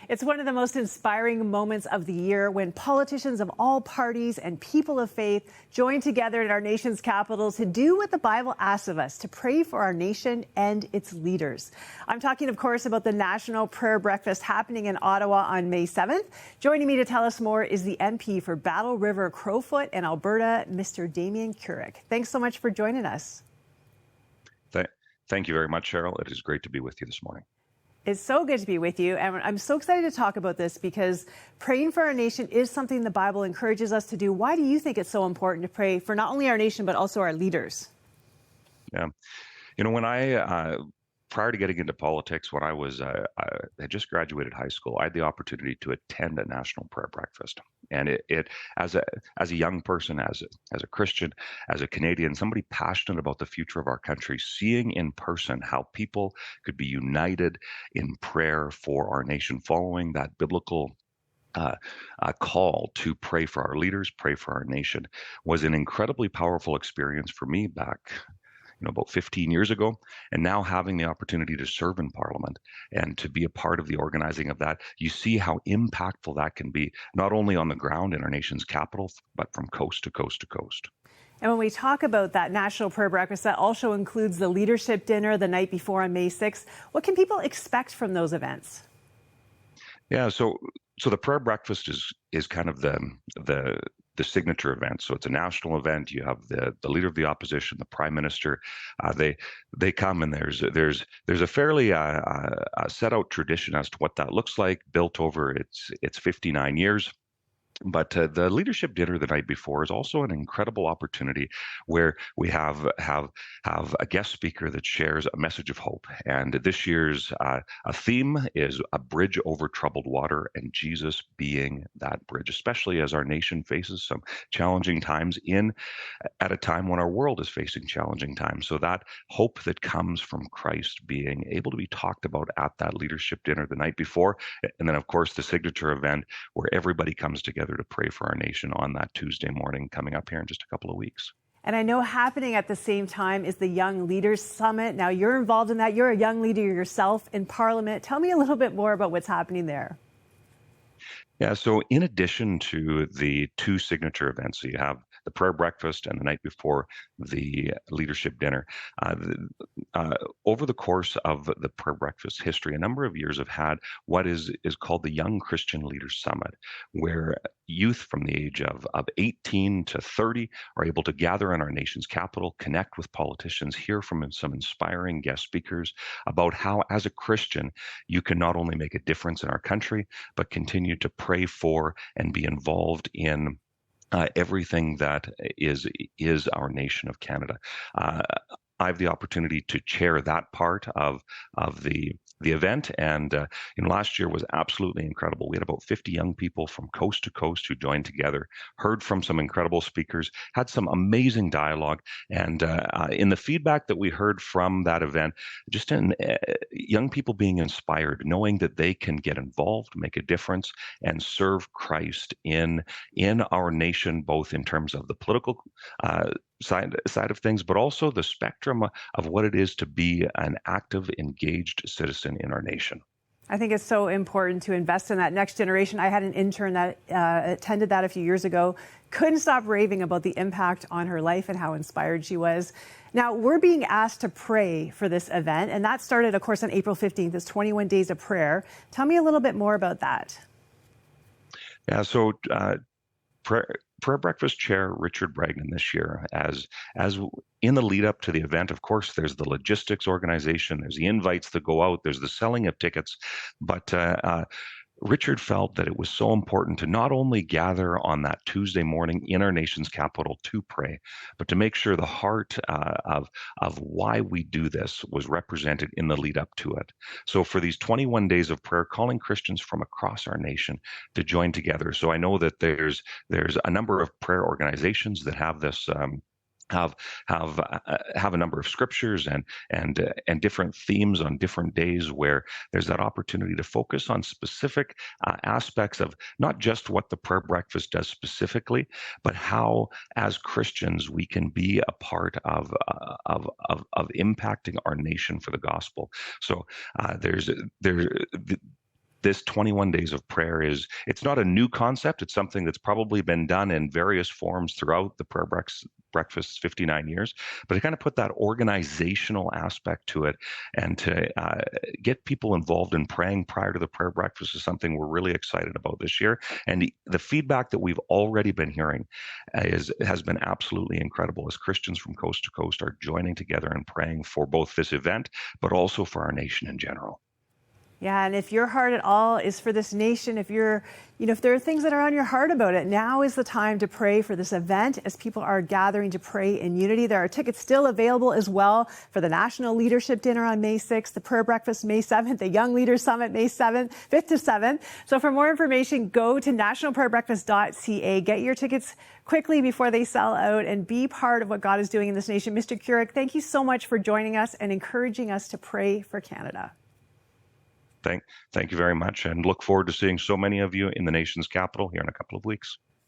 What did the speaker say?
It's one of the most inspiring moments of the year when politicians of all parties and people of faith join together in our nation's capital to do what the Bible asks of us, to pray for our nation and its leaders. I'm talking, of course, about the National Prayer Breakfast happening in Ottawa on May 7th. Joining me to tell us more is the MP for Battle River, Crowfoot in Alberta, Mr. Damien Kurek. Thanks so much for joining us. Thank you very much, Cheryl. It is great to be with you this morning. It's so good to be with you. And I'm so excited to talk about this because praying for our nation is something the Bible encourages us to do. Why do you think it's so important to pray for not only our nation, but also our leaders? Yeah. You know, when prior to getting into politics, when I had just graduated high school, I had the opportunity to attend a national prayer breakfast. And it as a young person, as a Christian, as a Canadian, somebody passionate about the future of our country, seeing in person how people could be united in prayer for our nation, following that biblical call to pray for our leaders, pray for our nation, was an incredibly powerful experience for me back about 15 years ago, and now having the opportunity to serve in Parliament and to be a part of the organizing of that, you see how impactful that can be, not only on the ground in our nation's capital, but from coast to coast to coast. And when we talk about that National Prayer Breakfast, that also includes the leadership dinner the night before on May 6th. What can people expect from those events? Yeah, so the prayer breakfast is kind of the signature event. So it's a national event. You have the leader of the opposition, the prime minister. They come, and there's a fairly set out tradition as to what that looks like, built over its 59 years. But the leadership dinner the night before is also an incredible opportunity where we have a guest speaker that shares a message of hope. And this year's a theme is a bridge over troubled water, and Jesus being that bridge, especially as our nation faces some challenging times at a time when our world is facing challenging times. So that hope that comes from Christ being able to be talked about at that leadership dinner the night before. And then, of course, the signature event where everybody comes together to pray for our nation on that Tuesday morning coming up here in just a couple of weeks. And I know happening at the same time is the Young Leaders Summit. Now, you're involved in that. You're a young leader yourself in Parliament. Tell me a little bit more about what's happening there. Yeah, so in addition to the two signature events, so you have the prayer breakfast and the night before the leadership dinner. Over the course of the prayer breakfast history, a number of years have had what is called the Young Christian Leaders Summit, where youth from the age of 18 to 30 are able to gather in our nation's capital, connect with politicians, hear from some inspiring guest speakers about how, as a Christian, you can not only make a difference in our country, but continue to pray for and be involved in everything that is our nation of Canada. I have the opportunity to chair that part of the event, and last year was absolutely incredible. We had about 50 young people from coast to coast who joined together, heard from some incredible speakers, had some amazing dialogue, and in the feedback that we heard from that event, just in young people being inspired, knowing that they can get involved, make a difference, and serve Christ in our nation, both in terms of the political side of things, but also the spectrum of what it is to be an active, engaged citizen in our nation. I think it's so important to invest in that next generation. I had an intern that attended that a few years ago, couldn't stop raving about the impact on her life and how inspired she was. Now, we're being asked to pray for this event, and that started, of course, on April 15th. It's 21 days of prayer. Tell me a little bit more about that. Yeah, so Prayer Breakfast Chair Richard Bragdon this year, as in the lead up to the event, of course, there's the logistics organization, there's the invites that go out, there's the selling of tickets, but Richard felt that it was so important to not only gather on that Tuesday morning in our nation's capital to pray, but to make sure the heart of why we do this was represented in the lead up to it. So for these 21 days of prayer, calling Christians from across our nation to join together. So I know that there's a number of prayer organizations that have this have a number of scriptures and different themes on different days where there's that opportunity to focus on specific aspects of not just what the prayer breakfast does specifically, but how as Christians we can be a part of impacting our nation for the gospel. So this 21 days of prayer it's not a new concept. It's something that's probably been done in various forms throughout the breakfast's 59 years, but to kind of put that organizational aspect to it and to get people involved in praying prior to the prayer breakfast is something we're really excited about this year. And the feedback that we've already been hearing has been absolutely incredible as Christians from coast to coast are joining together and praying for both this event, but also for our nation in general. Yeah, and if your heart at all is for this nation, if there are things that are on your heart about it, now is the time to pray for this event as people are gathering to pray in unity. There are tickets still available as well for the National Leadership Dinner on May 6th, the Prayer Breakfast May 7th, the Young Leaders Summit May 7th, 5th to 7th. So for more information, go to nationalprayerbreakfast.ca. Get your tickets quickly before they sell out and be part of what God is doing in this nation. Mr. Kurek, thank you so much for joining us and encouraging us to pray for Canada. Thank you very much, and look forward to seeing so many of you in the nation's capital here in a couple of weeks.